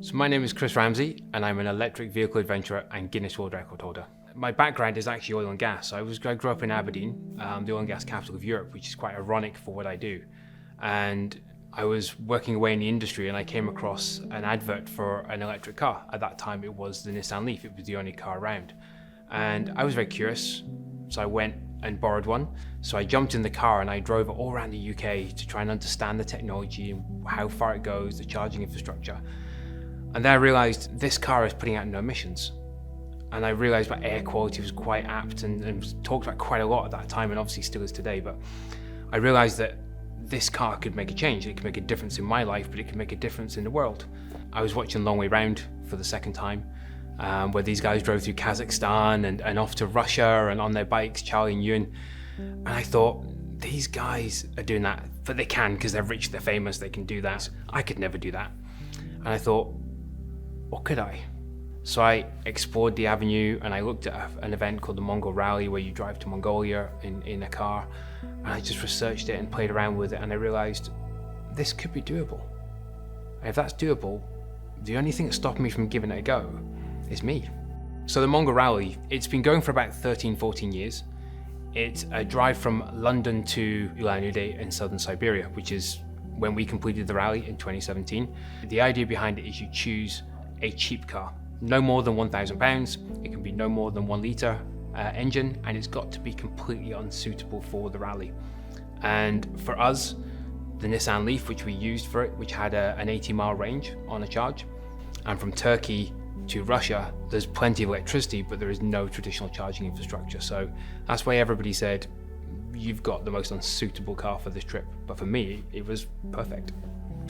So my name is Chris Ramsey and I'm an electric vehicle adventurer and Guinness World Record holder. My background is actually oil and gas. I grew up in Aberdeen, the oil and gas capital of Europe, which is quite ironic for what I do. And I was working away in the industry and I came across an advert for an electric car. At that time it was the Nissan LEAF, it was the only car around. And I was very curious, so I went and borrowed one. So I jumped in the car and I drove it all around the UK to try and understand the technology and how far it goes, the charging infrastructure. And then I realized this car is putting out no emissions. And I realized that air quality was quite apt and talked about quite a lot at that time, and obviously still is today. But I realized that this car could make a change. It could make a difference in my life, but it could make a difference in the world. I was watching Long Way Round for the second time, where these guys drove through Kazakhstan and off to Russia and on their bikes, Charlie and Ewan. And I thought, these guys are doing that, but they can because they're rich, they're famous, they can do that. I could never do that. And I thought, what could I? So I explored the avenue and I looked at an event called the Mongol Rally where you drive to Mongolia in a car, and I just researched it and played around with it, and I realized this could be doable. And if that's doable, the only thing that's stopping me from giving it a go is me. So the Mongol Rally, it's been going for about 13, 14 years. It's a drive from London to Ulan-Ude in southern Siberia, which is when we completed the rally in 2017. The idea behind it is you choose a cheap car. No more than £1,000, it can be no more than 1 litre engine, and it's got to be completely unsuitable for the rally. And for us, the Nissan LEAF, which we used for it, which had an 80-mile range on a charge, and from Turkey to Russia, there's plenty of electricity, but there is no traditional charging infrastructure. So that's why everybody said, you've got the most unsuitable car for this trip. But for me, it was perfect.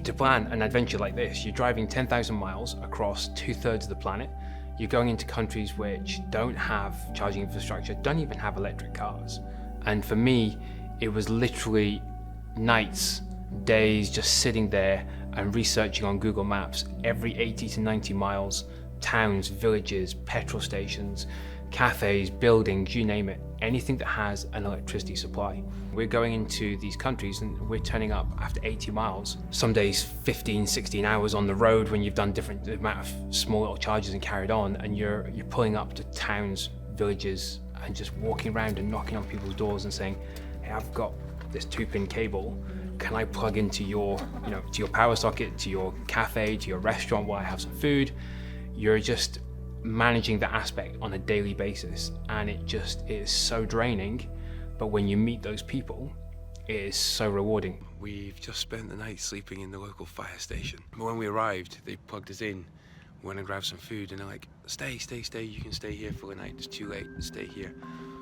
To plan an adventure like this, you're driving 10,000 miles across 2/3 of the planet. You're going into countries which don't have charging infrastructure, don't even have electric cars. And for me, it was literally nights, days, just sitting there and researching on Google Maps every 80 to 90 miles, towns, villages, petrol stations, cafes, buildings, you name it, anything that has an electricity supply. We're going into these countries and we're turning up after 80 miles, some days 15, 16 hours on the road when you've done different amount of small little charges and carried on, and you're pulling up to towns, villages, and just walking around and knocking on people's doors and saying, hey, I've got this 2-pin cable, can I plug into your, to your power socket, to your cafe, to your restaurant while I have some food? You're just managing that aspect on a daily basis, and it is so draining, but when you meet those people, it is so rewarding. We've just spent the night sleeping in the local fire station. When we arrived, they plugged us in, went and grabbed some food, and they're like, stay, you can stay here for the night, it's too late, stay here.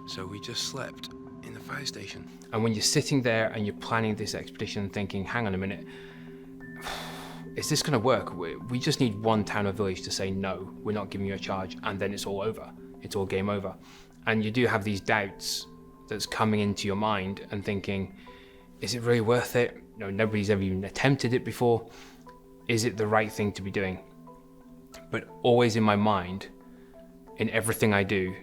So we just slept in the fire station. And when you're sitting there and you're planning this expedition and thinking, hang on a minute, is this going to work? We just need one town or village to say no, we're not giving you a charge, and then it's all over. It's all game over. And you do have these doubts that's coming into your mind and thinking, is it really worth it? Nobody's ever even attempted it before. Is it the right thing to be doing? But always in my mind, in everything I do,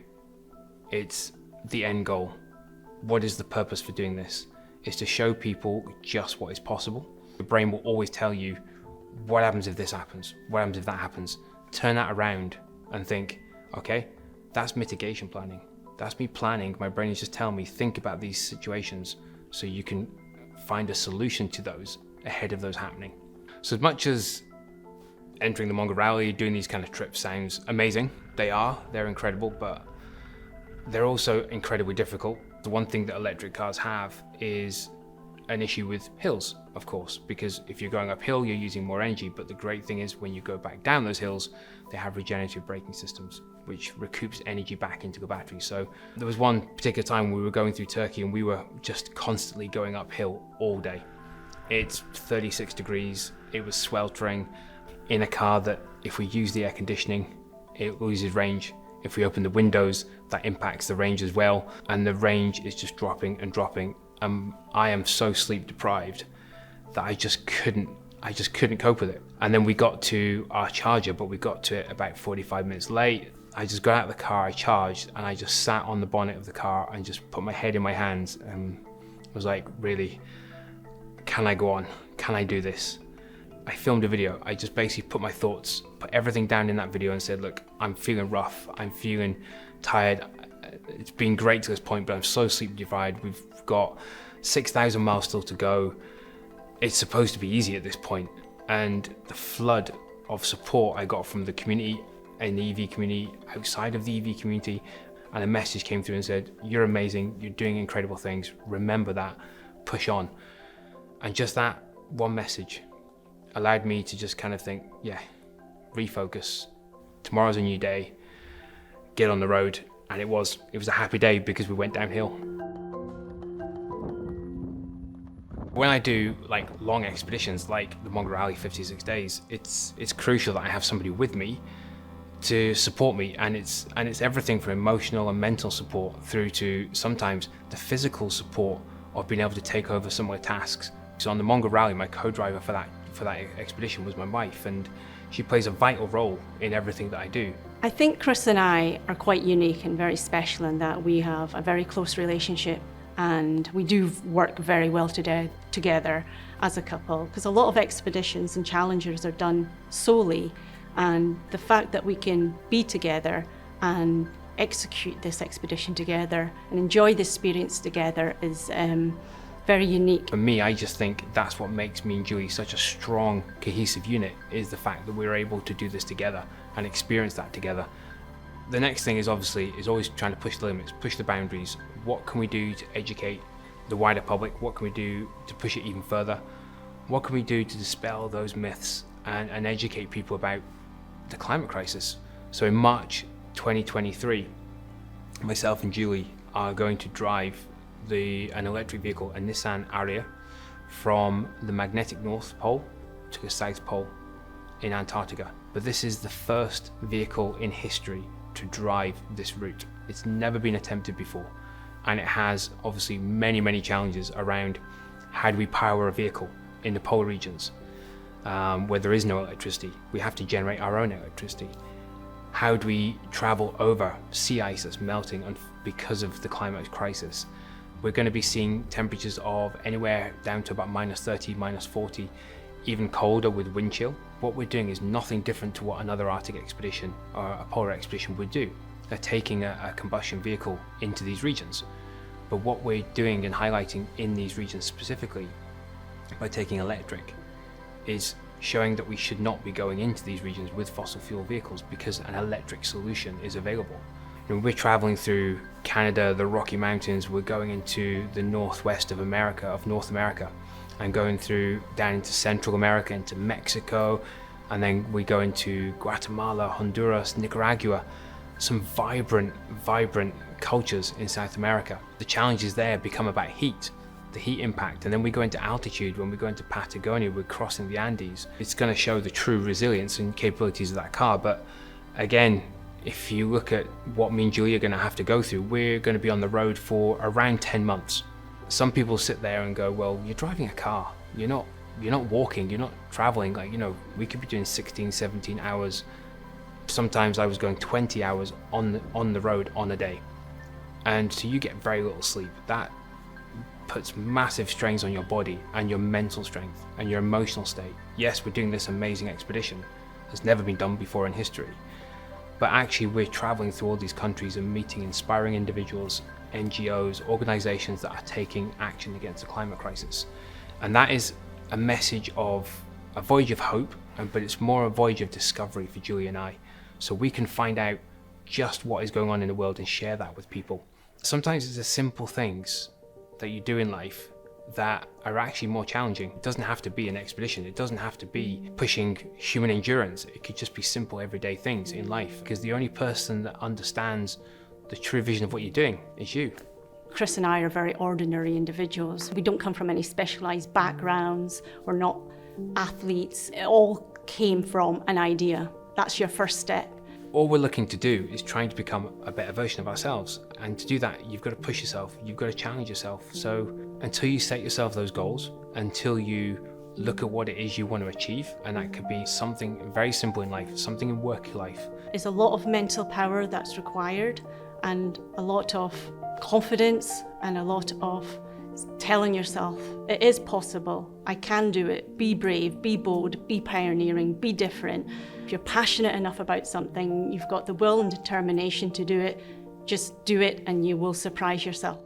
it's the end goal. What is the purpose for doing this? It's to show people just what is possible. Your brain will always tell you, what happens if this happens? What happens if that happens? Turn that around and think, okay, that's mitigation planning. That's me planning. My brain is just telling me, think about these situations so you can find a solution to those ahead of those happening. So as much as entering the Mongol Rally, doing these kind of trips sounds amazing, they're incredible, but they're also incredibly difficult. The one thing that electric cars have is an issue with hills, of course, because if you're going uphill, you're using more energy. But the great thing is when you go back down those hills, they have regenerative braking systems, which recoups energy back into the battery. So there was one particular time we were going through Turkey and we were just constantly going uphill all day. It's 36 degrees, it was sweltering in a car that if we use the air conditioning, it loses range. If we open the windows, that impacts the range as well. And the range is just dropping and dropping. I am so sleep deprived that I just couldn't cope with it. And then we got to our charger, but we got to it about 45 minutes late. I just got out of the car, I charged, and I just sat on the bonnet of the car and just put my head in my hands and was like, really, can I go on? Can I do this? I filmed a video. I just basically put my thoughts, put everything down in that video and said, look, I'm feeling rough, I'm feeling tired. It's been great to this point, but I'm so sleep deprived. We've got 6,000 miles still to go. It's supposed to be easy at this point. And the flood of support I got from the community, in the EV community, outside of the EV community, and a message came through and said, you're amazing, you're doing incredible things, remember that, push on. And just that one message allowed me to just kind of think, yeah, refocus. Tomorrow's a new day, get on the road. And it was a happy day because we went downhill. When I do like long expeditions like the Mongol Rally 56 days, it's crucial that I have somebody with me to support me, and it's everything from emotional and mental support through to sometimes the physical support of being able to take over some of the tasks. So on the Mongol Rally, my co-driver for that expedition was my wife, and she plays a vital role in everything that I do. I think Chris and I are quite unique and very special in that we have a very close relationship, and we do work very well together as a couple, because a lot of expeditions and challengers are done solely, and the fact that we can be together and execute this expedition together and enjoy the experience together is very unique. For me, I just think that's what makes me and Julie such a strong, cohesive unit, is the fact that we're able to do this together and experience that together. The next thing is always trying to push the limits, push the boundaries. What can we do to educate the wider public? What can we do to push it even further? What can we do to dispel those myths and educate people about the climate crisis? So in March 2023, myself and Julie are going to drive an electric vehicle, a Nissan Ariya, from the magnetic North Pole to the South Pole in Antarctica. But this is the first vehicle in history to drive this route. It's never been attempted before, and it has obviously many, many challenges around how do we power a vehicle in the polar regions where there is no electricity. We have to generate our own electricity. How do we travel over sea ice that's melting because of the climate crisis? We're going to be seeing temperatures of anywhere down to about -30, -40, even colder with wind chill. What we're doing is nothing different to what another Arctic expedition or a polar expedition would do. They're taking a combustion vehicle into these regions. But what we're doing and highlighting in these regions specifically by taking electric is showing that we should not be going into these regions with fossil fuel vehicles, because an electric solution is available. And we're traveling through Canada, the Rocky Mountains, we're going into the northwest of North America, and going through down into Central America, into Mexico, and then we go into Guatemala, Honduras, Nicaragua, some vibrant cultures in South America. The challenges there become about heat, the heat impact, and then we go into altitude. When we go into Patagonia, we're crossing the Andes. It's going to show the true resilience and capabilities of that car. But again, if you look at what me and Julie are going to have to go through, we're going to be on the road for around 10 months. Some people sit there and go, well, you're driving a car, you're not walking, you're not traveling. Like, we could be doing 16, 17 hours. Sometimes I was going 20 hours on the road on a day. And so you get very little sleep. That puts massive strains on your body and your mental strength and your emotional state. Yes, we're doing this amazing expedition. It's never been done before in history. But actually we're traveling through all these countries and meeting inspiring individuals, NGOs, organizations that are taking action against the climate crisis. And that is a message of a voyage of hope, but it's more a voyage of discovery for Julie and I. So we can find out just what is going on in the world and share that with people. Sometimes it's the simple things that you do in life that are actually more challenging. It doesn't have to be an expedition. It doesn't have to be pushing human endurance. It could just be simple everyday things in life, because the only person that understands the true vision of what you're doing is you. Chris and I are very ordinary individuals. We don't come from any specialised backgrounds. We're not athletes. It all came from an idea. That's your first step. All we're looking to do is trying to become a better version of ourselves. And to do that, you've got to push yourself. You've got to challenge yourself. So until you set yourself those goals, until you look at what it is you want to achieve, and that could be something very simple in life, something in work life. There's a lot of mental power that's required, and a lot of confidence, and a lot of telling yourself, it is possible, I can do it, be brave, be bold, be pioneering, be different. If you're passionate enough about something, you've got the will and determination to do it, just do it and you will surprise yourself.